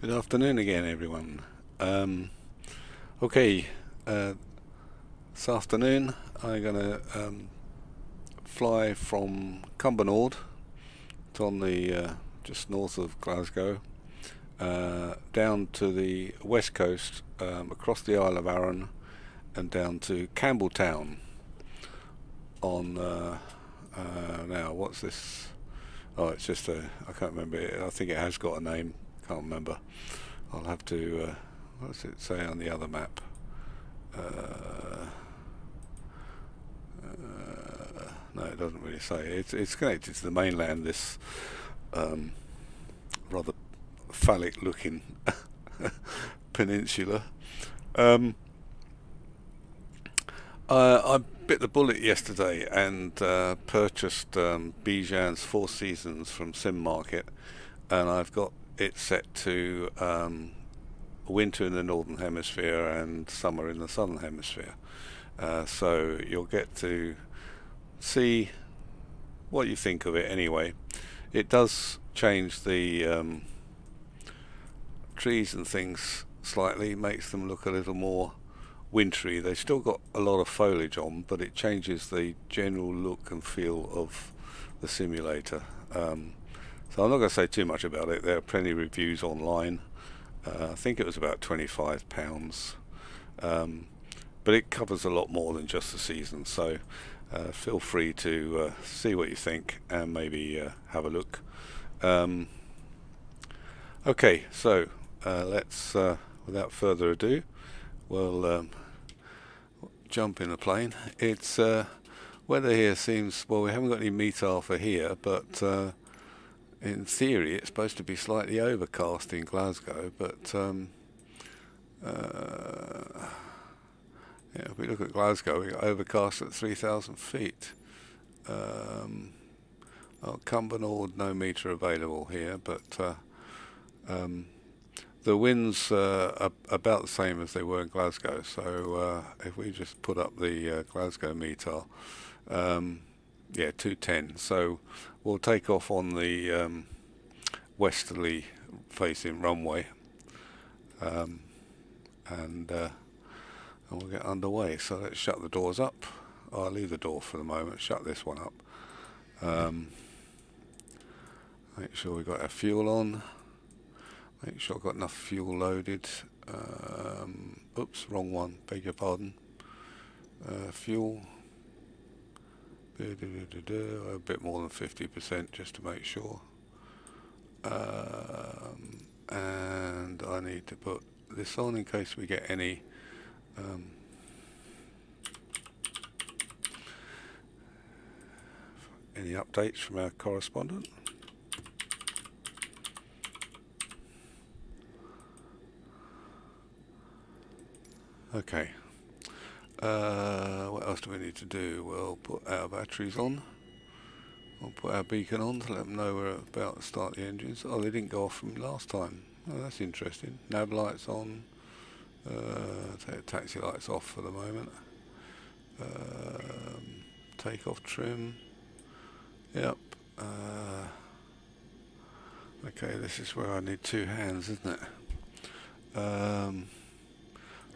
Good afternoon again, everyone. Okay, this afternoon I'm gonna fly from Cumbernauld, it's on the just north of Glasgow, down to the west coast, across the Isle of Arran, and down to Campbelltown. On now, what's this? Oh, it's just I can't remember it. I think it has got a name. Can't remember. I'll have to. What does it say on the other map? No, it doesn't really say. It's connected to the mainland. This rather phallic-looking peninsula. I bit the bullet yesterday and purchased Bijan's Four Seasons from Sim Market, and I've got it set to winter in the northern hemisphere and summer in the southern hemisphere. So you'll get to see what you think of it anyway. It does change the trees and things slightly, makes them look a little more wintry. They've still got a lot of foliage on, but it changes the general look and feel of the simulator. So I'm not going to say too much about it. There are plenty of reviews online. I think it was about £25, but it covers a lot more than just the season, so feel free to see what you think and maybe have a look. Okay, so let's without further ado, we'll jump in the plane. It's weather here seems, well, we haven't got any meter for here, but in theory it's supposed to be slightly overcast in Glasgow, but yeah, if we look at Glasgow, we got overcast at 3,000 feet. Oh, Cumbernauld, no meter available here, but the winds are about the same as they were in Glasgow, so if we just put up the Glasgow meter, yeah, 210. So we'll take off on the westerly facing runway, and we'll get underway. So let's shut the doors up. I'll leave the door for the moment, shut this one up. Make sure we've got our fuel on. Make sure I've got enough fuel loaded. Oops, wrong one, beg your pardon. Fuel. A bit more than 50% just to make sure. And I need to put this on in case we get any updates from our correspondent. Okay. What else do we need to do? We'll put our batteries on. We'll put our beacon on to let them know we're about to start the engines. Oh, they didn't go off from last time. Oh, that's interesting. Nav lights on. Taxi lights off for the moment. Takeoff trim. Yep. Okay, this is where I need two hands, isn't it? So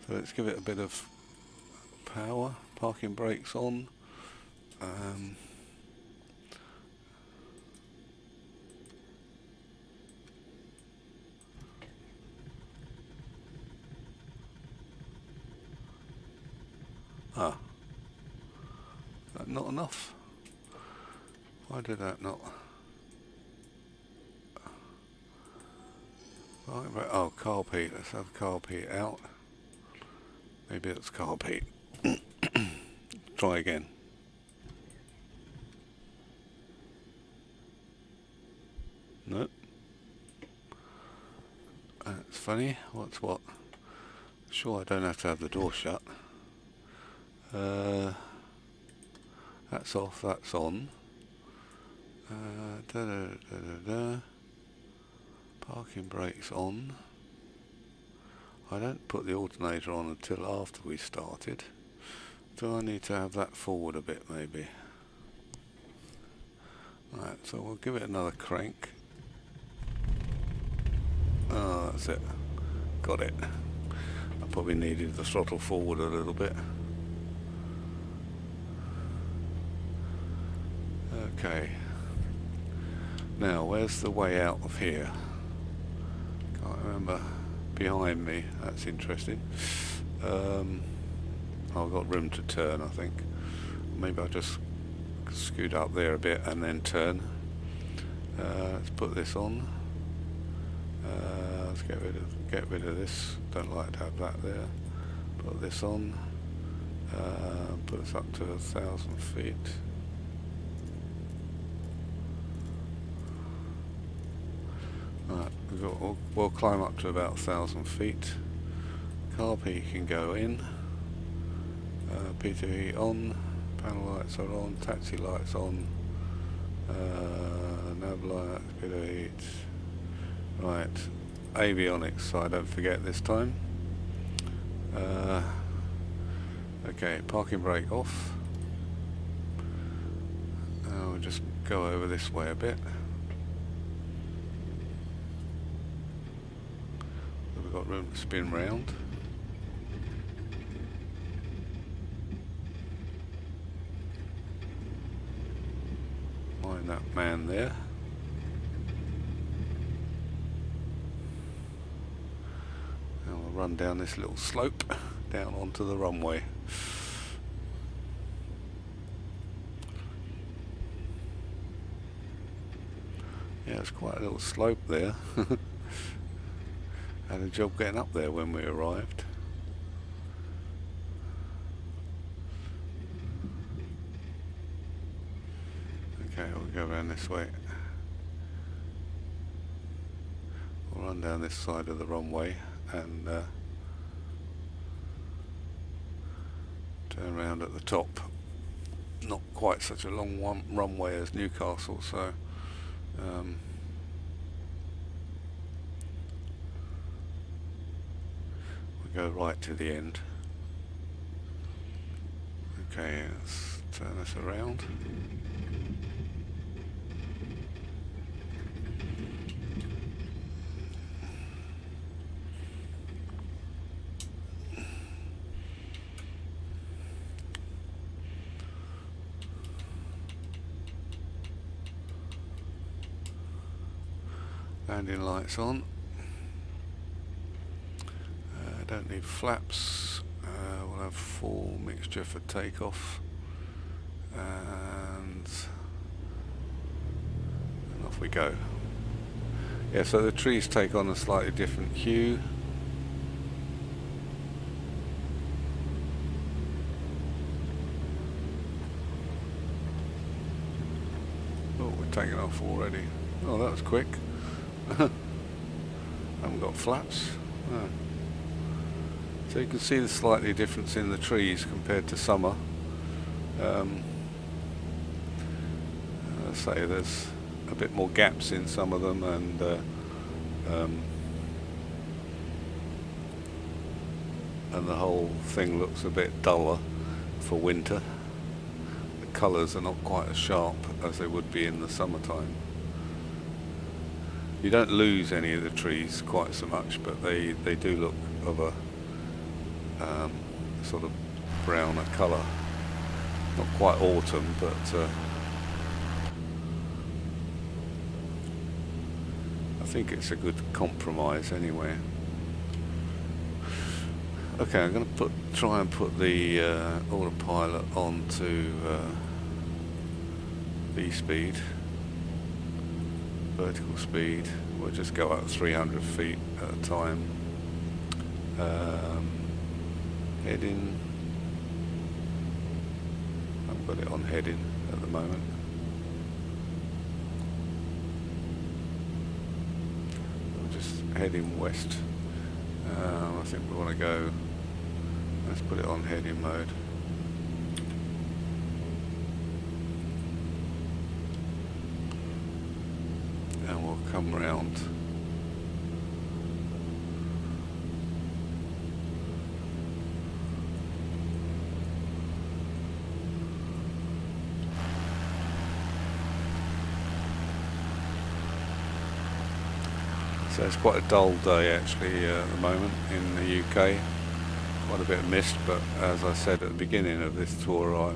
let's give it a bit of power. Parking brakes on. Is that not enough? Why did that not? Right, oh, carb heat. Let's have carb heat out. Maybe it's carb heat. Try again. Nope. That's funny. What's what? Sure, I don't have to have the door shut. That's off, that's on. Parking brakes on. I don't put the alternator on until after we started. Do I need to have that forward a bit maybe? Right, so we'll give it another crank. That's it. Got it. I probably needed the throttle forward a little bit. Okay. Now, where's the way out of here? Can't remember. Behind me. That's interesting. I've got room to turn, I think. Maybe I'll just scoot up there a bit and then turn. Let's put this on. Let's get rid of this. Don't like to have that there. Put this on. Put us up to 1,000 feet. Right, we'll climb up to about 1,000 feet. Carby can go in. P2E on. Panel lights are on. Taxi lights on. Nav lights. Bit of heat. Right. Avionics, so I don't forget this time. Okay, parking brake off. We'll just go over this way a bit. We've got room to spin round. Mind that man there. Run down this little slope down onto the runway. Yeah, it's quite a little slope there. Had a job getting up there when we arrived. Okay, we'll go around this way. We'll run down this side of the runway and turn around at the top. Not quite such a long runway as Newcastle, so we go right to the end. Okay, let's turn this around. Landing lights on. Don't need flaps. We'll have full mixture for takeoff, and off we go. Yeah, so the trees take on a slightly different hue. Oh, we're taking off already. Oh, that was quick. Haven't got flaps. Oh. So you can see the slightly difference in the trees compared to summer. Say there's a bit more gaps in some of them, and the whole thing looks a bit duller for winter. The colours are not quite as sharp as they would be in the summertime. You don't lose any of the trees quite so much, but they do look of a sort of browner colour. Not quite autumn, but I think it's a good compromise anyway. Okay, I'm going to try and put the autopilot on to V speed. Vertical speed. We'll just go up 300 feet at a time. Heading. I've got it on heading at the moment. We're just heading west. I think we want to go. Let's put it on heading mode. And we'll come round. So it's quite a dull day actually at the moment in the UK. Quite a bit of mist, but as I said at the beginning of this tour,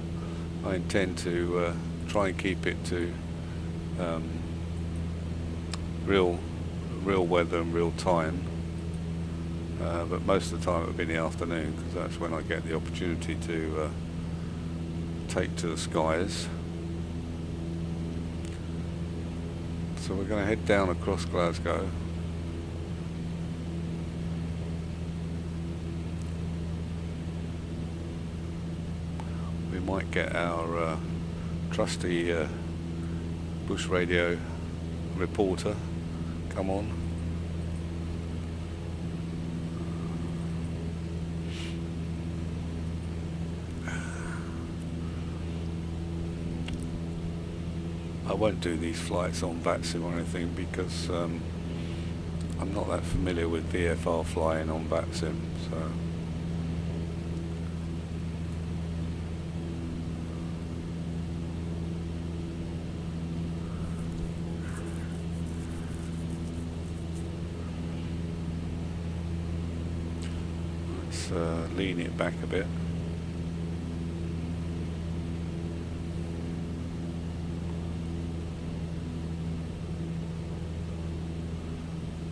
I intend to try and keep it to real weather and real time. But most of the time it will be in the afternoon, because that's when I get the opportunity to take to the skies. So we're going to head down across Glasgow. We might get our trusty bush radio reporter come on. I won't do these flights on VATSIM or anything because I'm not that familiar with VFR flying on VATSIM, so let's lean it back a bit.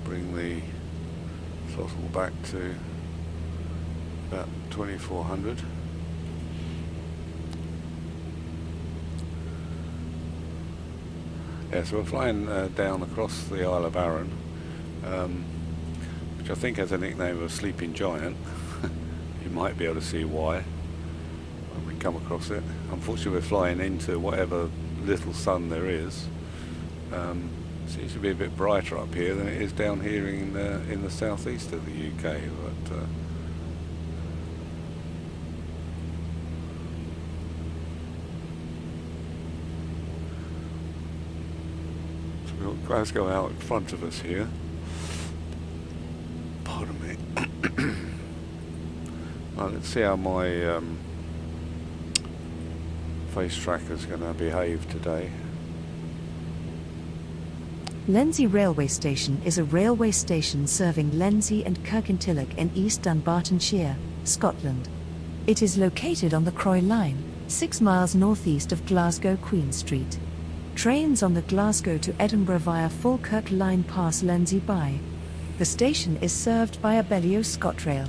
Bring the throttle back to about 2400. Yeah, so we're flying down across the Isle of Arran, which I think has a nickname of Sleeping Giant. You might be able to see why when we come across it. Unfortunately, we're flying into whatever little sun there is. Seems to be a bit brighter up here than it is down here in the southeast of the UK. But so we've got Glasgow out in front of us here. Pardon me. Well, let's see how my face tracker is going to behave today. Lindsay Railway Station is a railway station serving Lindsay and Kirkintilloch in East Dunbartonshire, Scotland. It is located on the Croy Line, 6 miles northeast of Glasgow Queen Street. Trains on the Glasgow to Edinburgh via Falkirk Line pass Lindsay by. The station is served by Abellio ScotRail.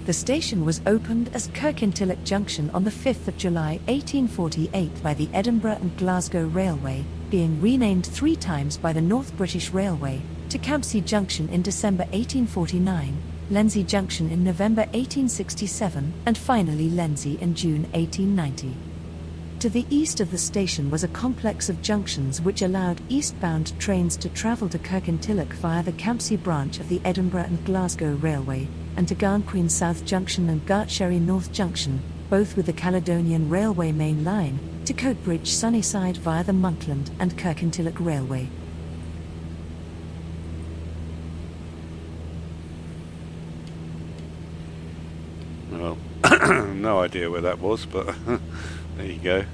The station was opened as Kirkintilloch Junction on the 5th of July 1848 by the Edinburgh and Glasgow Railway, being renamed 3 times by the North British Railway, to Campsie Junction in December 1849, Lindsay Junction in November 1867, and finally Lindsay in June 1890. To the east of the station was a complex of junctions which allowed eastbound trains to travel to Kirkintilloch via the Campsie branch of the Edinburgh and Glasgow Railway, and to Garnqueen South Junction and Gartsherry North Junction, both with the Caledonian Railway main line, to Coatbridge Sunnyside via the Monkland and Kirkintilloch Railway. Well, no idea where that was, but there you go.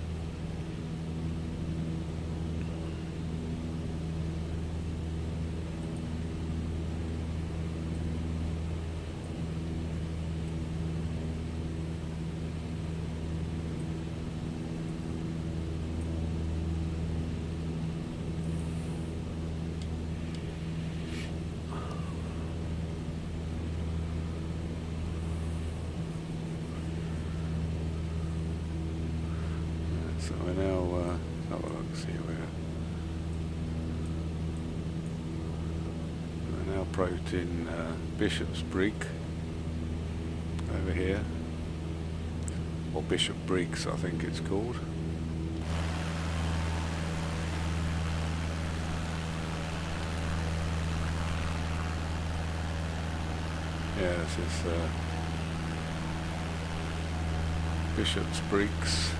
So we're now, we're now approaching Bishop's Brig over here, or Bishop Briggs I think it's called. Yeah, this is Bishop's Briggs.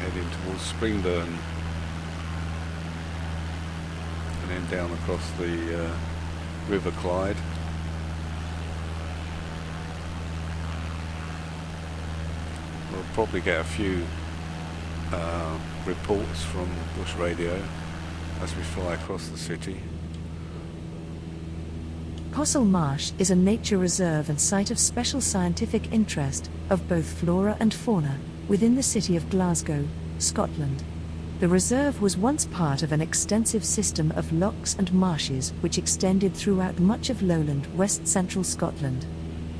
Heading towards Springburn and then down across the River Clyde. we'll probably get a few reports from bush radio as we fly across the city. Possil Marsh is a nature reserve and site of special scientific interest of both flora and fauna within the city of Glasgow, Scotland. The reserve was once part of an extensive system of lochs and marshes which extended throughout much of lowland west-central Scotland.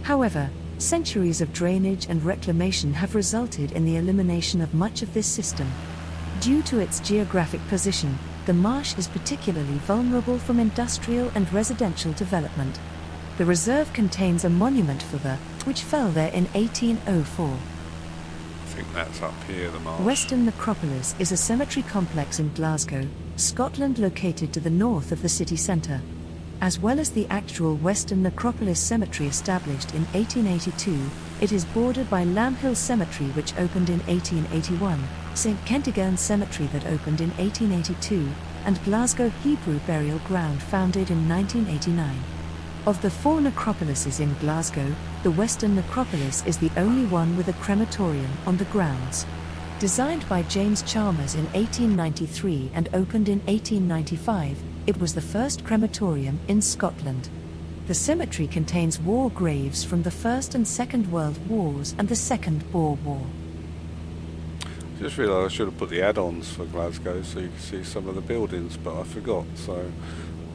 However, centuries of drainage and reclamation have resulted in the elimination of much of this system. Due to its geographic position, the marsh is particularly vulnerable from industrial and residential development. The reserve contains a monument for the, which fell there in 1804. I think that's up here, the marsh. Western Necropolis is a cemetery complex in Glasgow, Scotland, located to the north of the city centre. As well as the actual Western Necropolis Cemetery established in 1882, it is bordered by Lambhill Cemetery, which opened in 1881, St Kentigern Cemetery that opened in 1882, and Glasgow Hebrew Burial Ground founded in 1989. Of the 4 necropolises in Glasgow, the Western Necropolis is the only one with a crematorium on the grounds. Designed by James Chalmers in 1893 and opened in 1895, it was the first crematorium in Scotland. The cemetery contains war graves from the First and Second World Wars and the Second Boer War. I just realised I should have put the add-ons for Glasgow so you can see some of the buildings, but I forgot, so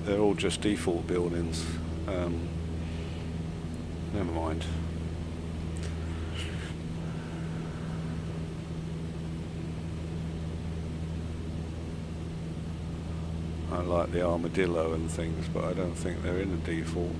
they're all just default buildings. Never mind. I like the armadillo and things, but I don't think they're in the default.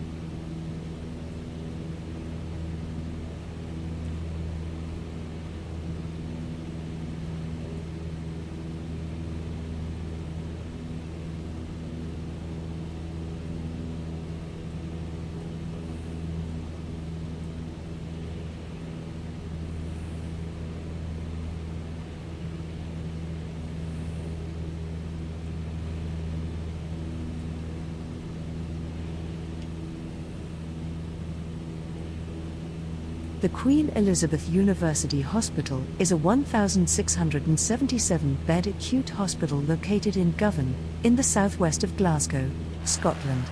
The Queen Elizabeth University Hospital is a 1,677-bed acute hospital located in Govan, in the southwest of Glasgow, Scotland.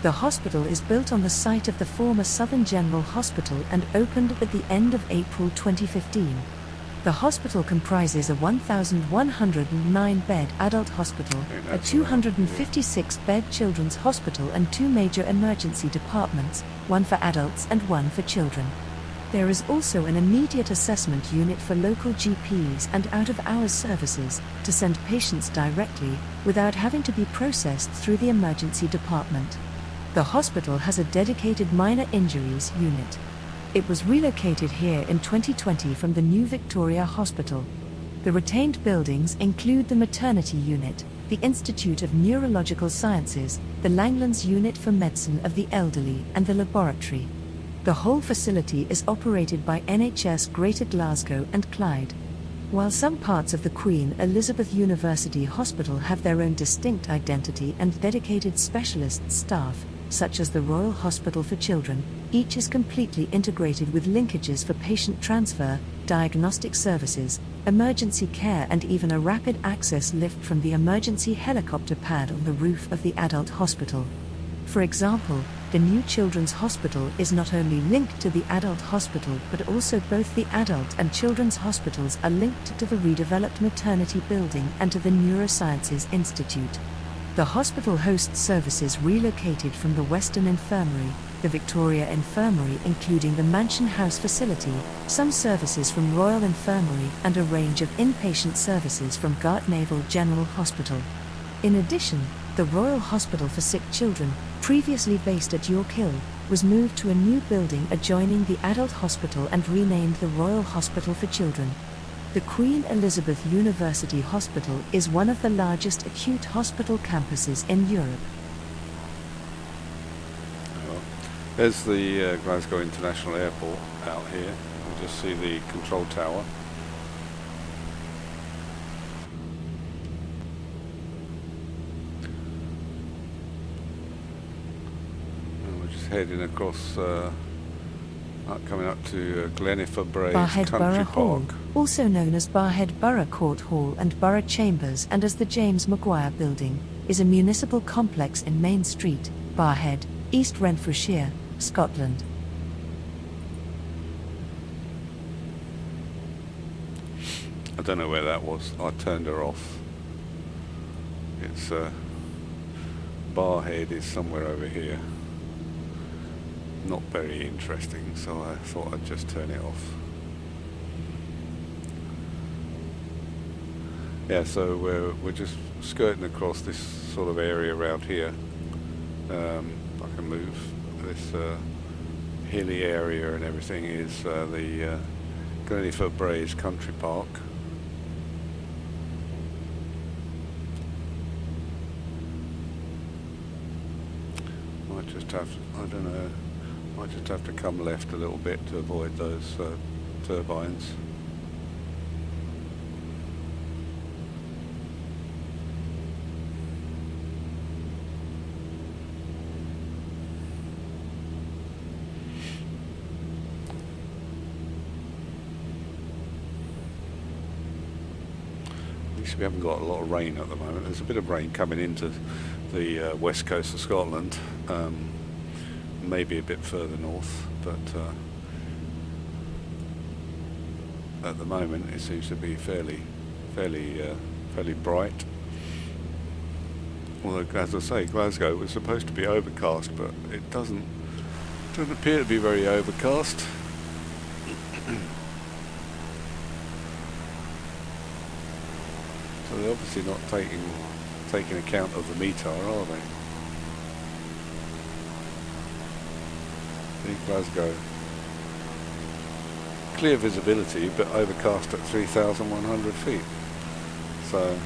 The hospital is built on the site of the former Southern General Hospital and opened at the end of April 2015. The hospital comprises a 1,109-bed adult hospital, a 256-bed children's hospital and 2 major emergency departments, one for adults and one for children. There is also an immediate assessment unit for local GPs and out-of-hours services to send patients directly, without having to be processed through the emergency department. The hospital has a dedicated minor injuries unit. It was relocated here in 2020 from the new Victoria Hospital. The retained buildings include the maternity unit, the Institute of Neurological Sciences, the Langlands Unit for Medicine of the Elderly, and the laboratory. The whole facility is operated by NHS Greater Glasgow and Clyde. While some parts of the Queen Elizabeth University Hospital have their own distinct identity and dedicated specialist staff, such as the Royal Hospital for Children, each is completely integrated with linkages for patient transfer, diagnostic services, emergency care and even a rapid access lift from the emergency helicopter pad on the roof of the adult hospital. For example, the new Children's Hospital is not only linked to the adult hospital but also both the adult and children's hospitals are linked to the redeveloped maternity building and to the Neurosciences Institute. The hospital hosts services relocated from the Western Infirmary, the Victoria Infirmary including the Mansion House facility, some services from Royal Infirmary and a range of inpatient services from Gartnavel General Hospital. In addition, the Royal Hospital for Sick Children, previously based at York Hill, was moved to a new building adjoining the adult hospital and renamed the Royal Hospital for Children. The Queen Elizabeth University Hospital is one of the largest acute hospital campuses in Europe. Well, there's the Glasgow International Airport out here. You just see the control tower. And we're just heading across the Coming up to Glenifer Braes Barhead Country Borough Hall, Park. also known as Barhead Borough Court Hall and Borough Chambers and as the James Maguire Building, is a municipal complex in Main Street, Barhead, East Renfrewshire, Scotland. I don't know where that was. I turned her off. It's Barhead is somewhere over here. Not very interesting, so I thought I'd just turn it off. Yeah, so we're just skirting across this sort of area around here. I can move. This hilly area and everything is the Glenifer Braes Country Park. Might just have, I don't know, might just have to come left a little bit to avoid those turbines. At least we haven't got a lot of rain at the moment. There's a bit of rain coming into the west coast of Scotland. Maybe a bit further north, but at the moment it seems to be fairly bright. Although, as I say, Glasgow was supposed to be overcast, but it doesn't appear to be very overcast. So they're obviously not taking account of the METAR, are they? Glasgow. Clear visibility, but overcast at 3,100 feet. So,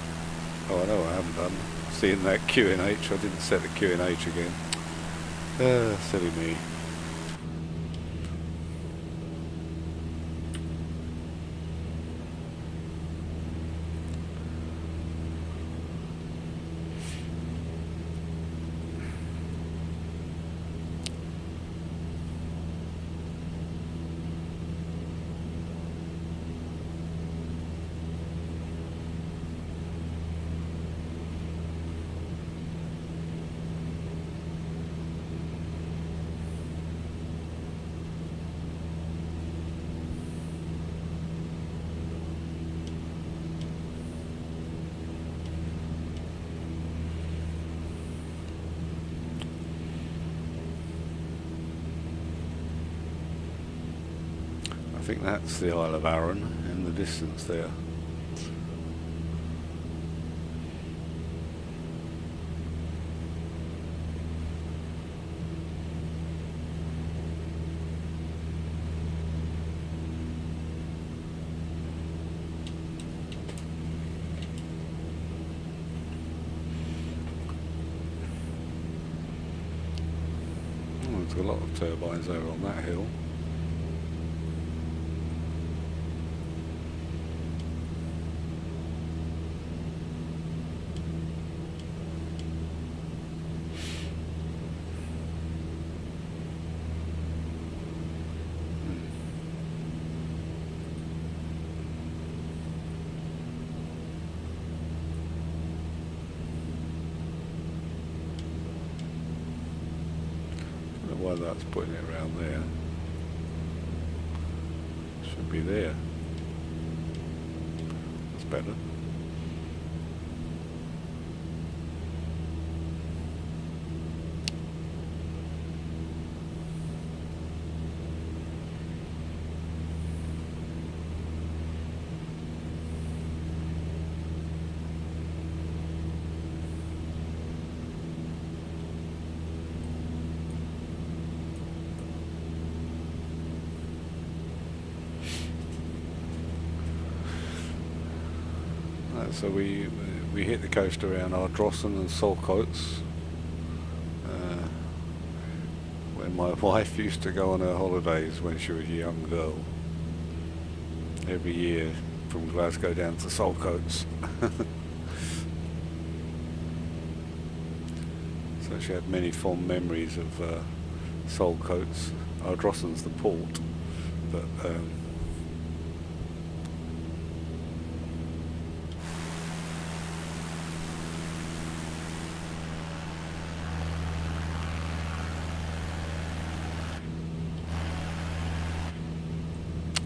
oh, I know I haven't done. Seeing that QNH, I didn't set the QNH again. Silly me. I think that's the Isle of Arran in the distance there. Oh, there's a lot of turbines over on that hill. Why that's putting it around there. Should be there. That's better. So we hit the coast around Ardrossan and Saltcoats, where my wife used to go on her holidays when she was a young girl. Every year from Glasgow down to Saltcoats. So she had many fond memories of Saltcoats. Ardrossan's the port. but oh,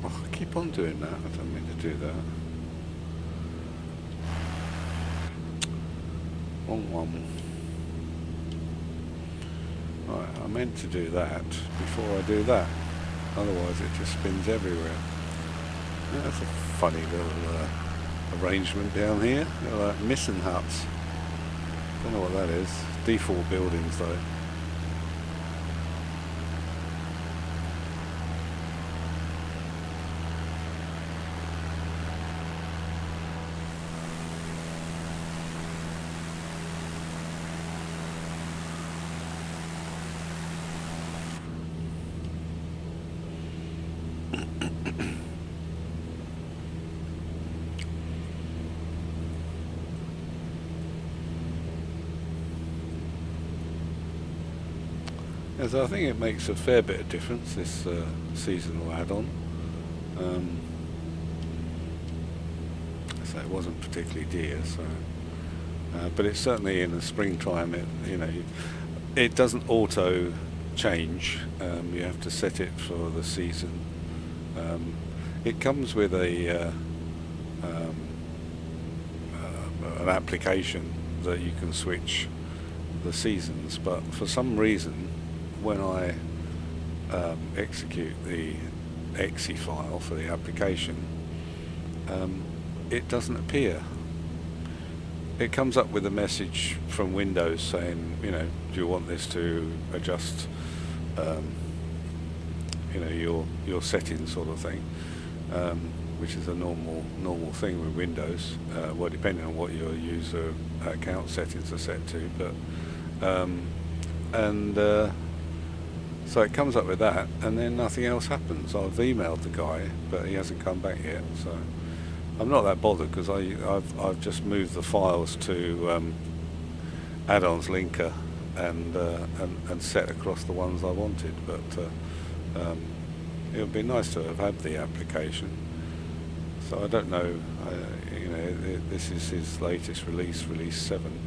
I keep on doing that. I don't mean to do that. Wrong one. Right, I meant to do that before I do that. Otherwise it just spins everywhere. Yeah, that's a funny little arrangement down here. They're like missing huts. Don't know what that is. Default buildings though. Yes, I think it makes a fair bit of difference, this seasonal add-on. So it wasn't particularly dear, so but it's certainly in the springtime. It doesn't auto change. You have to set it for the season. It comes with an application that you can switch the seasons, but for some reason, when I execute the exe file for the application, it doesn't appear. It comes up with a message from Windows saying, do you want this to adjust, your settings, sort of thing, which is a normal thing with Windows. Well, depending on what your user account settings are set to, but so it comes up with that, and then nothing else happens. I've emailed the guy, but he hasn't come back yet. So I'm not that bothered, because I've just moved the files to add-ons linker and set across the ones I wanted. But it would be nice to have had the application. So I don't know. This is his latest release 7.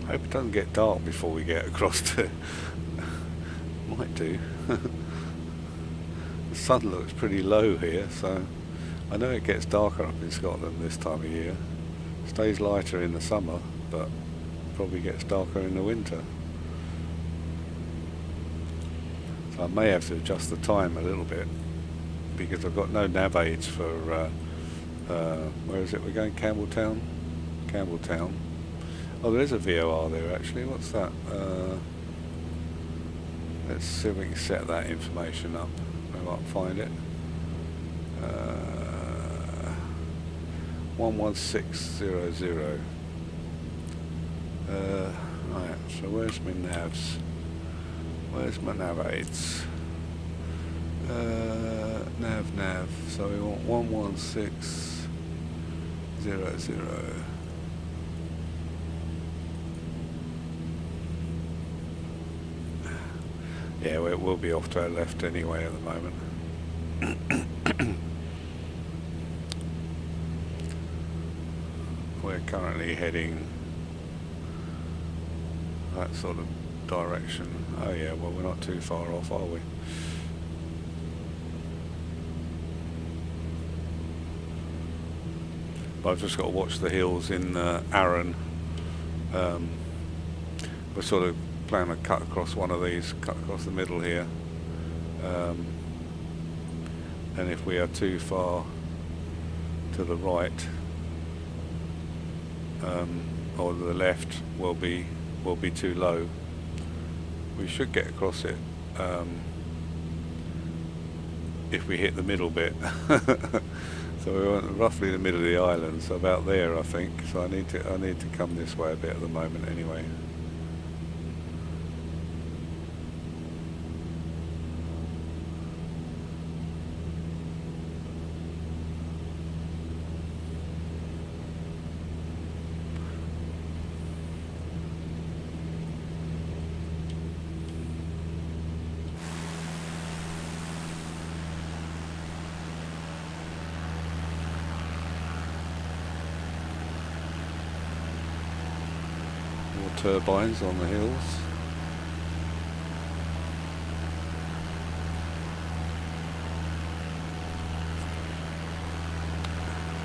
Hope it doesn't get dark before we get across to... Might do. The sun looks pretty low here, so I know it gets darker up in Scotland this time of year. Stays lighter in the summer, but probably gets darker in the winter. So I may have to adjust the time a little bit, because I've got no nav aids for... where is it we're going? Campbelltown? Campbelltown. Oh, there is a VOR there actually. What's that? Let's see if we can set that information up. I might find it. 11600. Right, so where's my navs? Where's my nav aids? Nav. So we want 11600. Yeah, we'll be off to our left anyway at the moment. We're currently heading that sort of direction. Oh yeah, well, we're not too far off, are we? But I've just got to watch the hills in Arran. We're sort of plan to cut across one of these, cut across the middle here, and if we are too far to the right or to the left, we'll be too low. We should get across it if we hit the middle bit. So we went roughly the middle of the island, so about there I think. So I need to come this way a bit at the moment anyway. More turbines on the hills.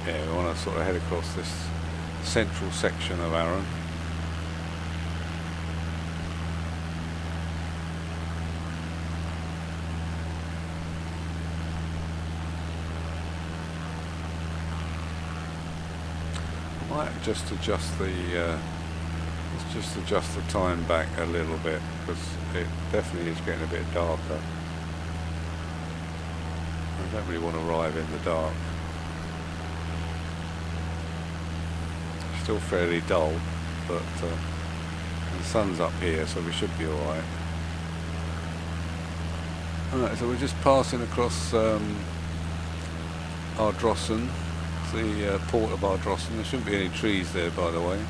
Yeah, we want to sort of head across this central section of Arran. I might just adjust the let's just adjust the time back a little bit, because it definitely is getting a bit darker. I don't really want to arrive in the dark. Still fairly dull, but the sun's up here, so we should be alright. Alright, so we're just passing across Ardrossan, the port of Ardrossan. There shouldn't be any trees there, by the way.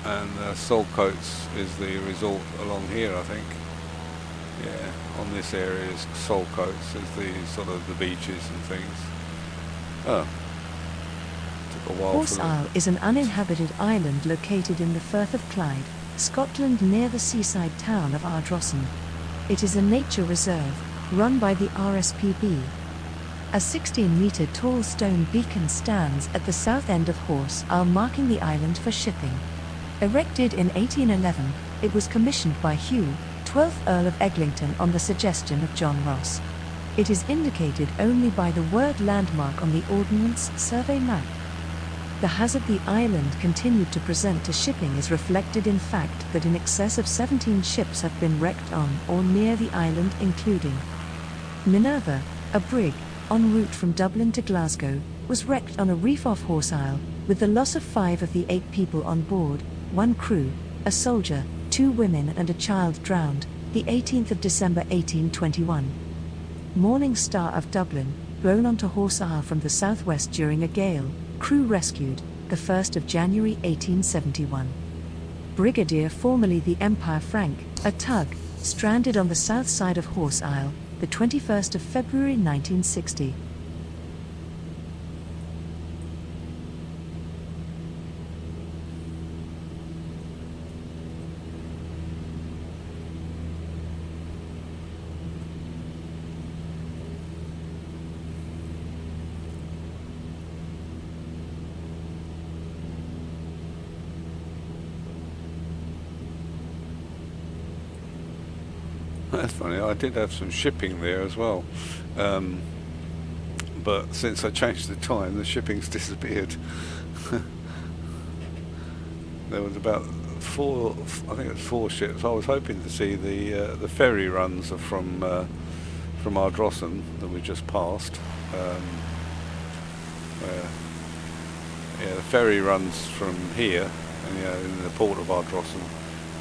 And Saltcoats is the resort along here, I think. Yeah, on this area is Saltcoats, is the sort of the beaches and things. Oh, took a while. Horse Isle is an uninhabited island located in the Firth of Clyde, Scotland, near the seaside town of Ardrossan. It is a nature reserve, run by the RSPB. A 16-metre tall stone beacon stands at the south end of Horse Isle, marking the island for shipping. Erected in 1811, it was commissioned by Hugh, 12th Earl of Eglinton, on the suggestion of John Ross. It is indicated only by the word landmark on the Ordnance Survey map. The hazard the island continued to present to shipping is reflected in fact that in excess of 17 ships have been wrecked on or near the island, including Minerva, a brig, en route from Dublin to Glasgow, was wrecked on a reef off Horse Isle, with the loss of 5 of the 8 people on board, 1 crew, a soldier, 2 women and a child drowned, the 18th of December 1821. Morning Star of Dublin, blown onto Horse Isle from the southwest during a gale, crew rescued, the 1st of January 1871. Brigadier, formerly the Empire Frank, a tug, stranded on the south side of Horse Isle, the 21st of February 1960. That's funny, I did have some shipping there as well, but since I changed the time, the shipping's disappeared. There was about 4, I think it was 4 ships. I was hoping to see the ferry runs from Ardrossan that we just passed. The ferry runs from here, and, in the port of Ardrossan,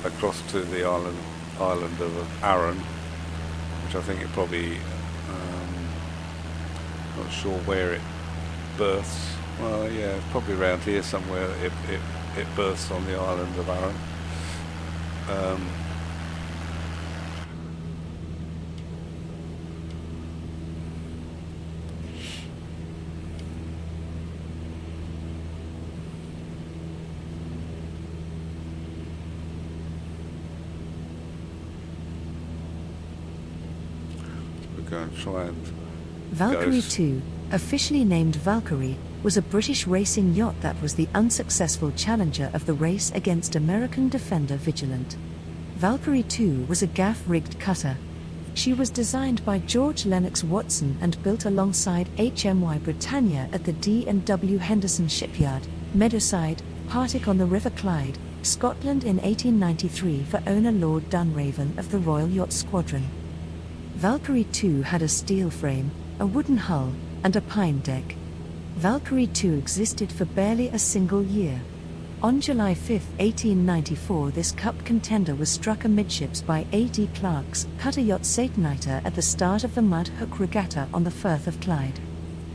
across to the island of Arran, which I think it probably, not sure where it berths. Well, yeah, probably around here somewhere. It berths on the island of Arran. Go and try and Valkyrie 2, officially named Valkyrie, was a British racing yacht that was the unsuccessful challenger of the race against American defender Vigilant. Valkyrie 2 was a gaff-rigged cutter. She was designed by George Lennox Watson and built alongside HMY Britannia at the D&W Henderson Shipyard, Meadowside, Partick on the River Clyde, Scotland in 1893 for owner Lord Dunraven of the Royal Yacht Squadron. Valkyrie 2 had a steel frame, a wooden hull, and a pine deck. Valkyrie 2 existed for barely a single year. On July 5, 1894, this cup contender was struck amidships by A.D. Clark's cutter yacht Sataniter at the start of the Mud Hook Regatta on the Firth of Clyde.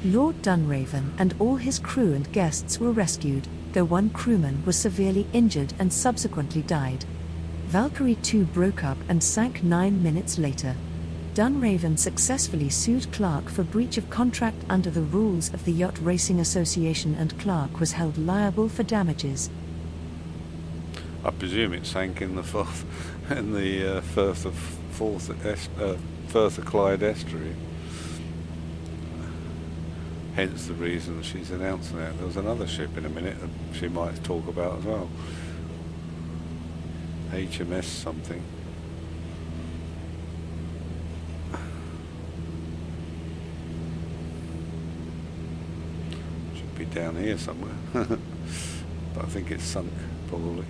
Lord Dunraven and all his crew and guests were rescued, though one crewman was severely injured and subsequently died. Valkyrie 2 broke up and sank 9 minutes later. Dunraven successfully sued Clark for breach of contract under the rules of the Yacht Racing Association, and Clark was held liable for damages. I presume it sank in the Firth of Clyde estuary. Hence the reason she's announcing that. There was another ship in a minute that she might talk about as well. HMS something. Should be down here somewhere. But I think it's sunk, probably.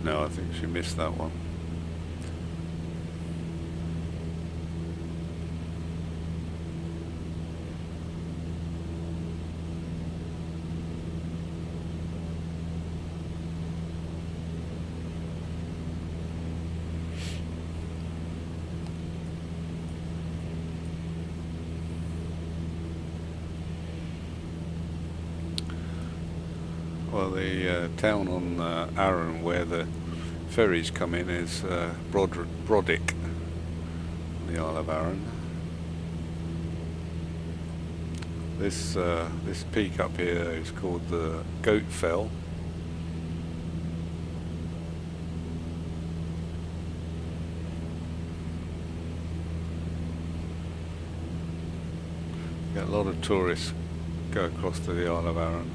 No, I think she missed that one. Well, the town on Arran where the ferries come in is Brodick, on the Isle of Arran. This peak up here is called the Goat Fell. Get a lot of tourists go across to the Isle of Arran,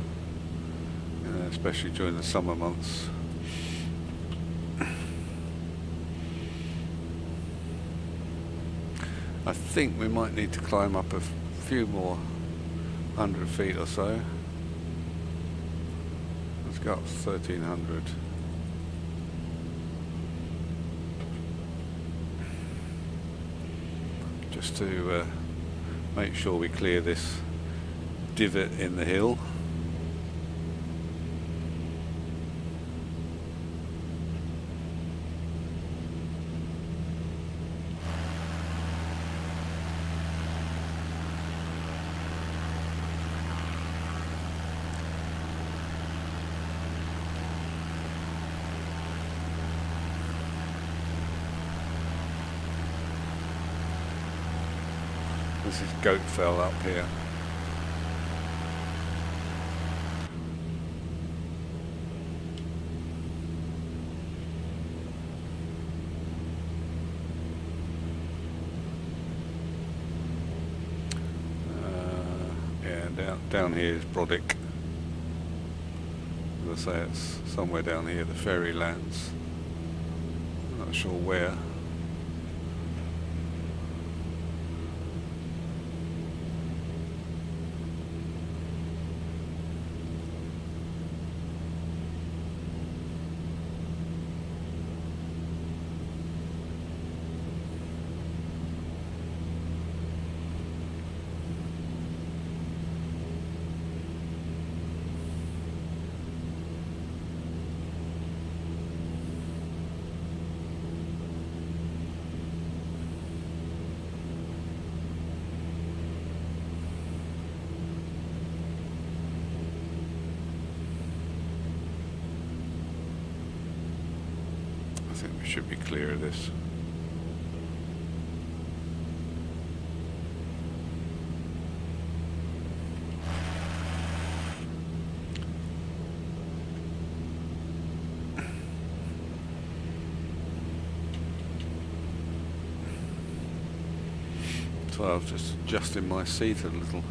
especially during the summer months. I think we might need to climb up a few more 100 feet or so. Let's go up 1300. Just to make sure we clear this divot in the hill. This is Goat Fell up here. Yeah, down here is Brodick. As I say, it's somewhere down here, the ferry lands. I'm not sure where. I think we should be clear of this. So I was just adjusting my seat a little.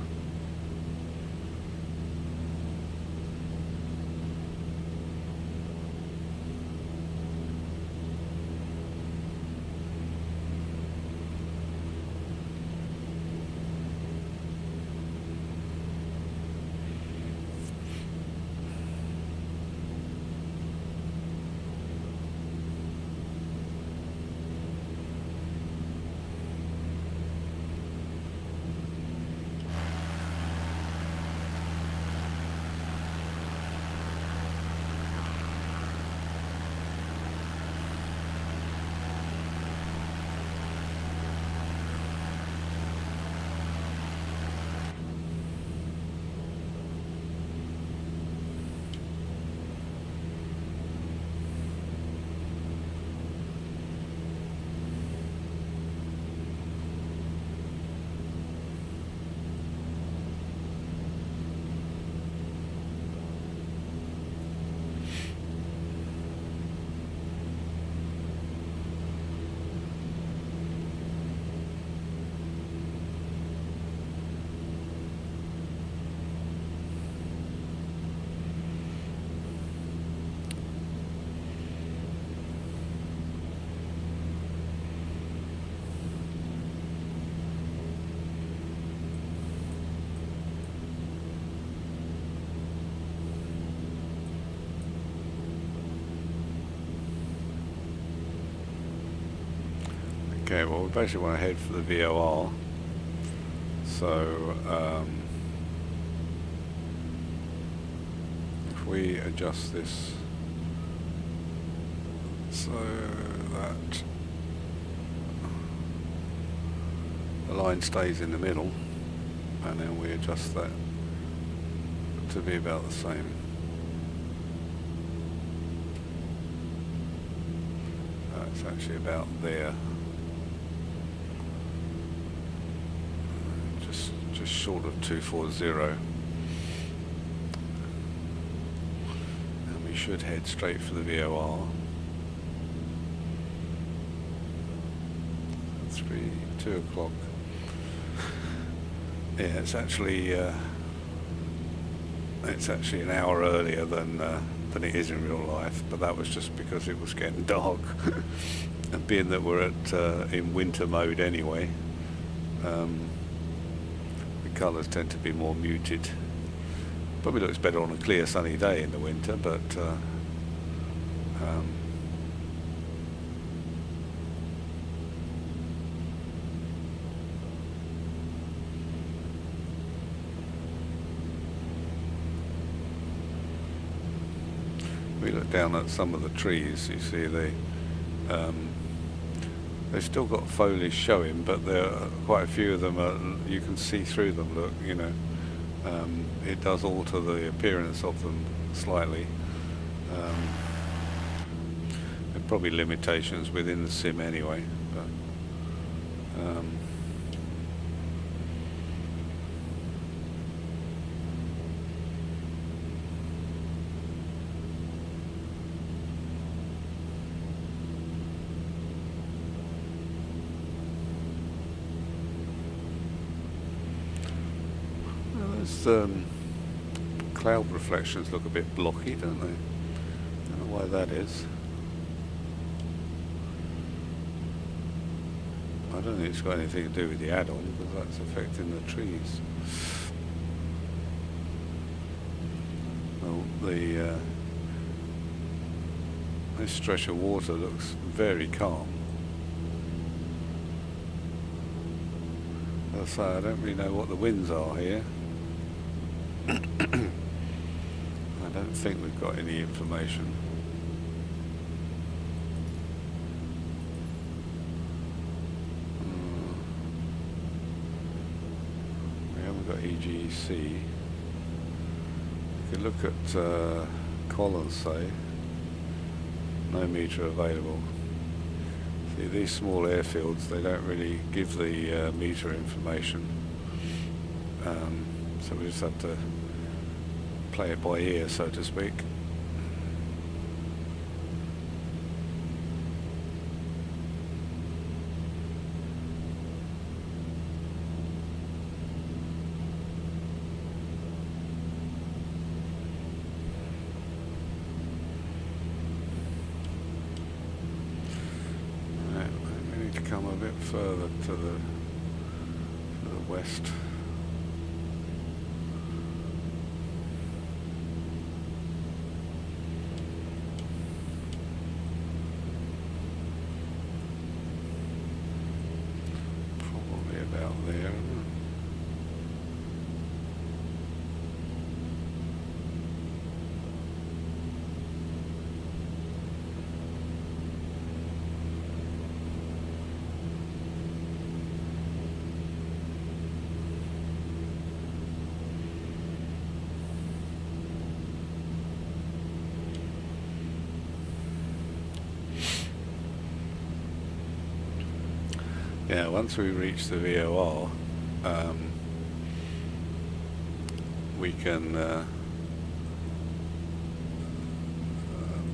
Okay, well we basically want to head for the VOR. So if we adjust this so that the line stays in the middle, and then we adjust that to be about the same. It's actually about there. Just short of 240, and we should head straight for the VOR. 2 o'clock. Yeah, it's actually an hour earlier than it is in real life, but that was just because it was getting dark, and being that we're in winter mode anyway. Colours tend to be more muted. Probably looks better on a clear sunny day in the winter, but we look down at some of the trees, you see they've still got foliage showing, but there are quite a few of them you can see through them. Look, it does alter the appearance of them slightly. There are probably limitations within the sim anyway, but cloud reflections look a bit blocky, don't they? I don't know why that is. I don't think it's got anything to do with the add-on, because that's affecting the trees. Well, this stretch of water looks very calm. As I say, I don't really know what the winds are here. I don't think we've got any information. We haven't got EGC. You could look at Collins, say. No meter available. See, these small airfields, they don't really give the meter information. So we just have to play it by ear, so to speak. Right, we need to come a bit further to the west. Yeah, once we reach the VOR, we can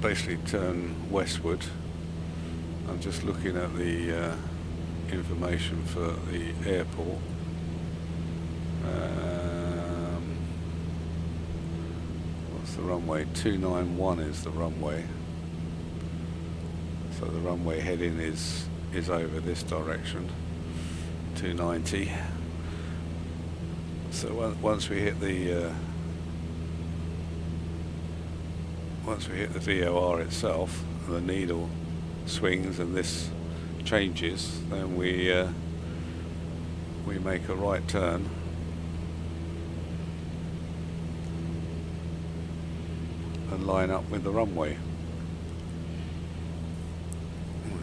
basically turn westward. I'm just looking at the information for the airport. What's the runway? 291 is the runway. So the runway heading is over this direction, 290. So once we hit the VOR itself, the needle swings and this changes, then we make a right turn. And line up with the runway.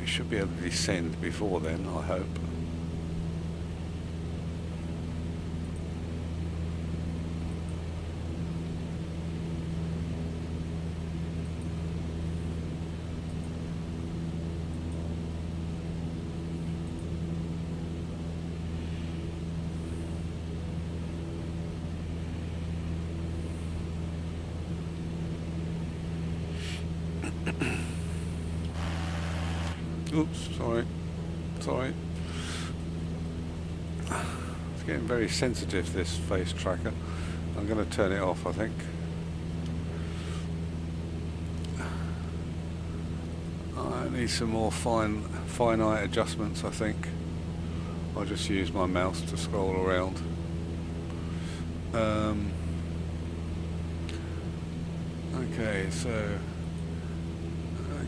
We should be able to descend before then, I hope. Oops, sorry. It's getting very sensitive, this face tracker. I'm going to turn it off, I think. I need some more finite adjustments, I think. I'll just use my mouse to scroll around. Okay, so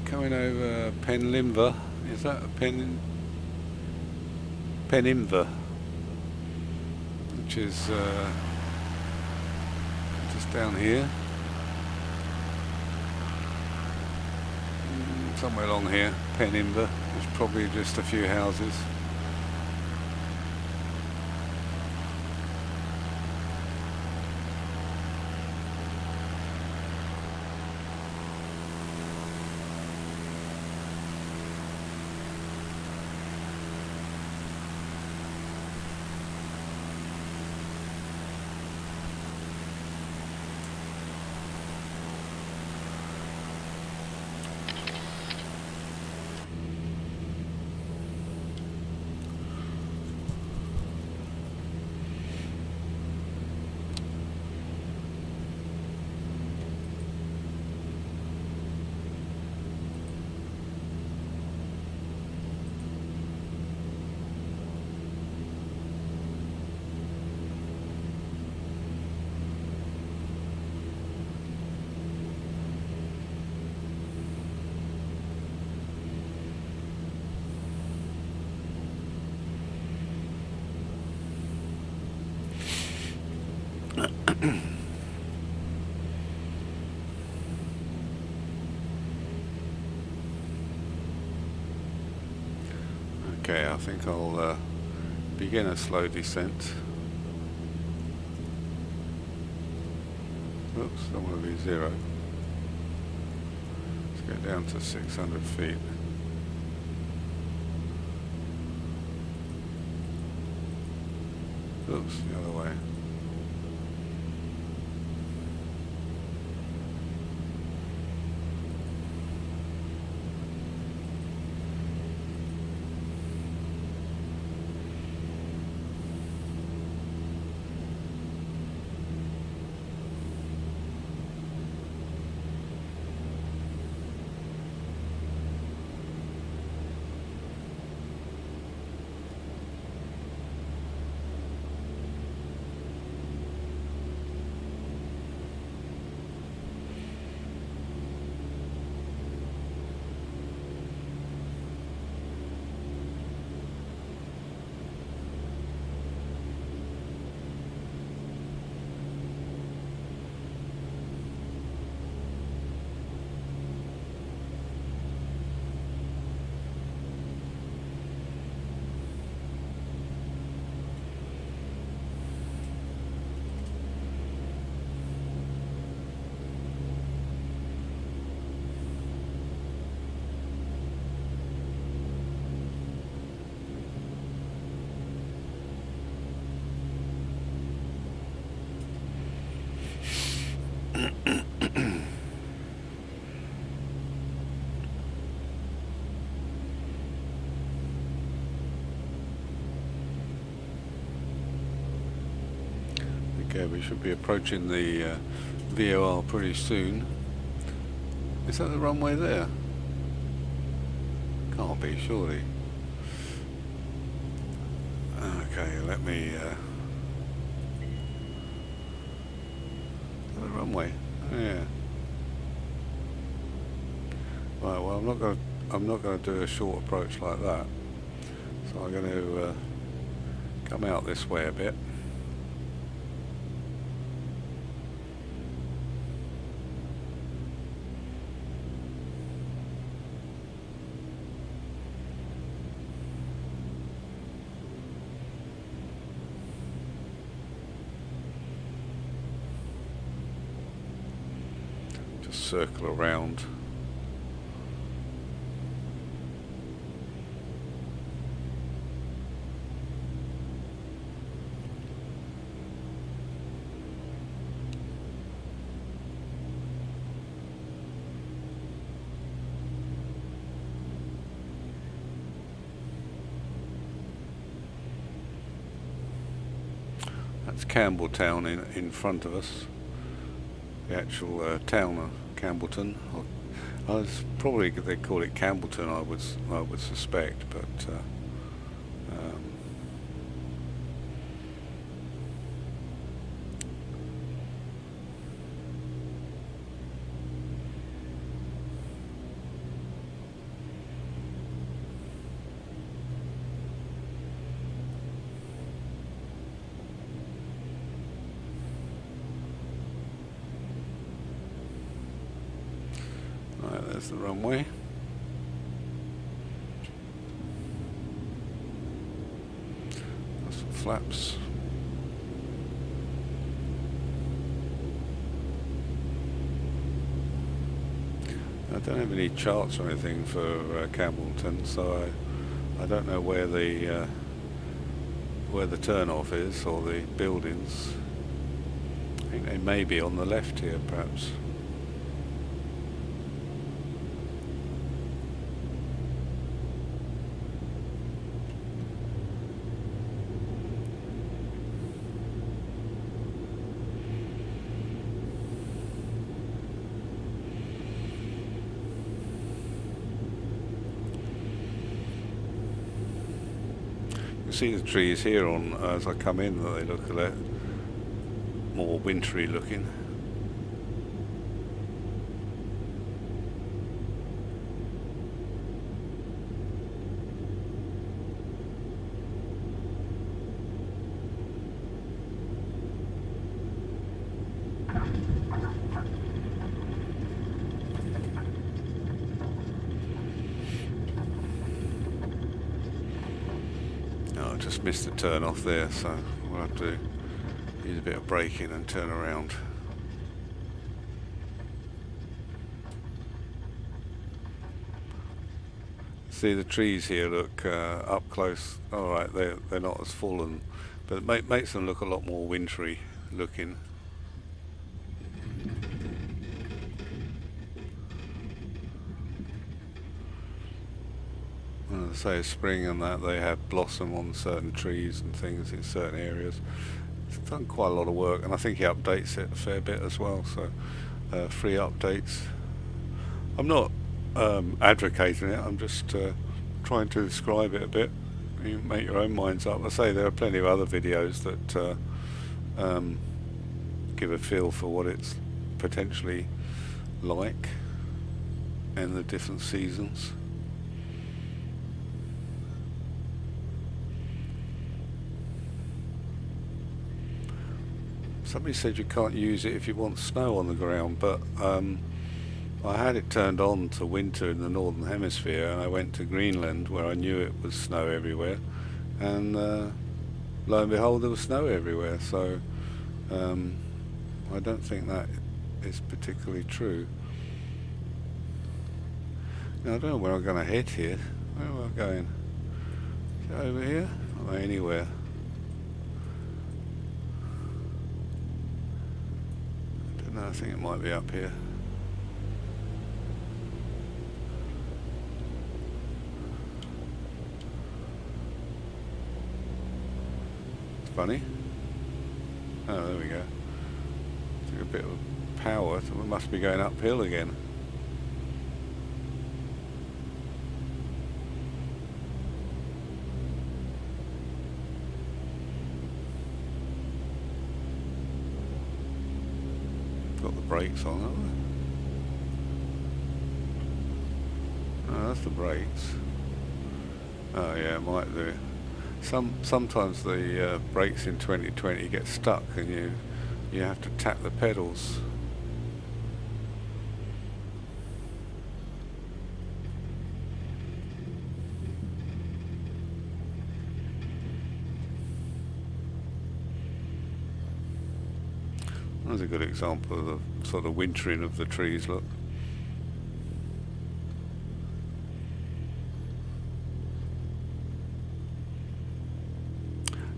coming over Penlimber. Is that a Penimver? Which is just down here. Somewhere along here, Penimver. There's probably just a few houses. Okay, I think I'll begin a slow descent. Oops, don't want to be 0. Let's get down to 600 feet. Oops, the other way. Okay, we should be approaching the VFR pretty soon. Is that the runway there? Can't be, surely. Okay, let me the runway. Oh, yeah. Right, well I'm not going to do a short approach like that. So I'm going to come out this way a bit. Just circle around. That's Campbelltown in front of us, the actual town of Campbellton. I was probably they call it Campbellton, I would suspect, but right, there's the runway. That's some flaps. I don't have any charts or anything for Campbellton, so I don't know where the turn-off is or the buildings. I think they may be on the left here, perhaps. You see the trees here on as I come in, they look a lot more wintry looking. Oh, I just missed the turn off there, so we'll have to use a bit of braking and turn around. See the trees here look up close. All right, they're not as fallen, but it makes them look a lot more wintry looking. When I say spring and that, they have blossom on certain trees and things in certain areas. It's done quite a lot of work, and I think he updates it a fair bit as well, so free updates. I'm not advocating it, I'm just trying to describe it a bit. You make your own minds up. I say there are plenty of other videos that give a feel for what it's potentially like in the different seasons. Somebody said you can't use it if you want snow on the ground, but I had it turned on to winter in the northern hemisphere, and I went to Greenland where I knew it was snow everywhere, and lo and behold there was snow everywhere, so I don't think that is particularly true. Now I don't know where I'm going to head here. Where am I going? Is it over here? Or anywhere? No, I think it might be up here. It's funny. Oh, there we go. Took a bit of power, so we must be going uphill again. Got the brakes on, haven't we? Oh, that's the brakes. Oh yeah, it might do. Sometimes the brakes in 2020 get stuck and you have to tap the pedals. That's a good example of the sort of wintering of the trees, look.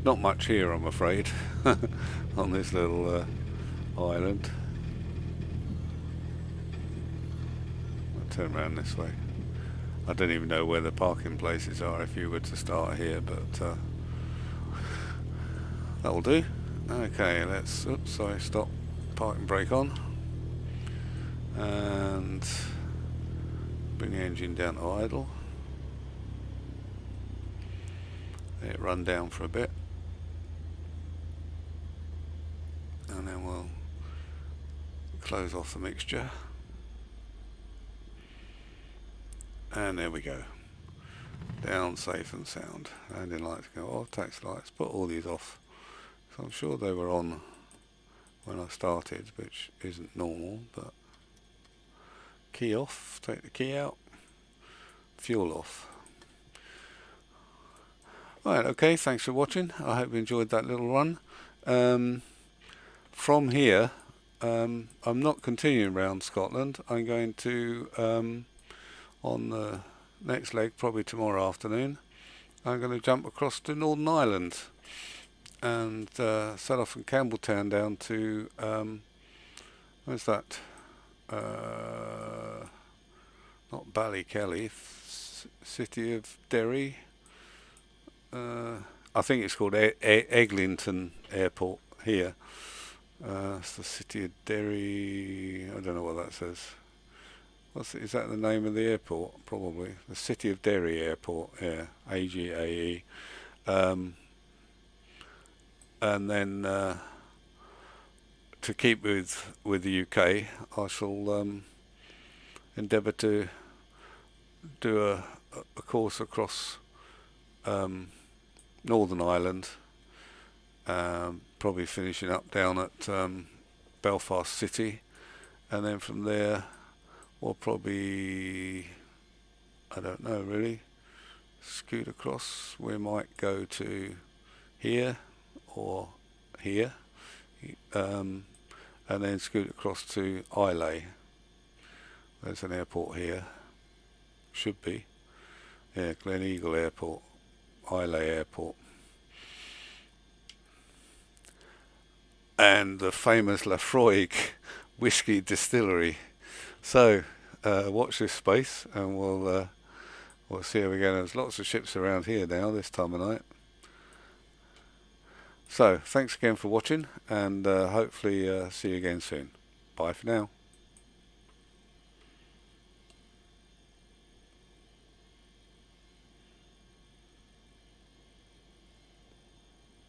Not much here, I'm afraid, on this little island. I'll turn around this way. I don't even know where the parking places are if you were to start here, but that'll do. Okay, let's, oops, sorry, stop, parking brake on, and bring the engine down to idle. Let it run down for a bit, and then we'll close off the mixture, and there we go, down safe and sound. Landing lights go off, taxi lights, put all these off, so I'm sure they were on when I started, which isn't normal, but key off, take the key out, fuel off. Right, okay, thanks for watching. I hope you enjoyed that little run. From here, I'm not continuing around Scotland. I'm going to, on the next leg, probably tomorrow afternoon, I'm going to jump across to Northern Ireland and set off from Campbelltown down to, where's that? Not Ballykelly, city of Derry. I think it's called Eglinton Airport here. It's the city of Derry. I don't know what that says. Is that the name of the airport? Probably the City of Derry Airport. Yeah, AGAE. And then to keep with the UK, I shall endeavour to do a course across Northern Ireland, probably finishing up down at Belfast City, and then from there we'll probably, I don't know really, scoot across. We might go to here or here, and then scoot across to Islay. There's an airport here, should be, yeah, Gleneagle Airport, Islay Airport, and the famous Lafroig whiskey distillery. So watch this space, and we'll see how we go. There's lots of ships around here now this time of night. So thanks again for watching, and hopefully see you again soon. Bye for now.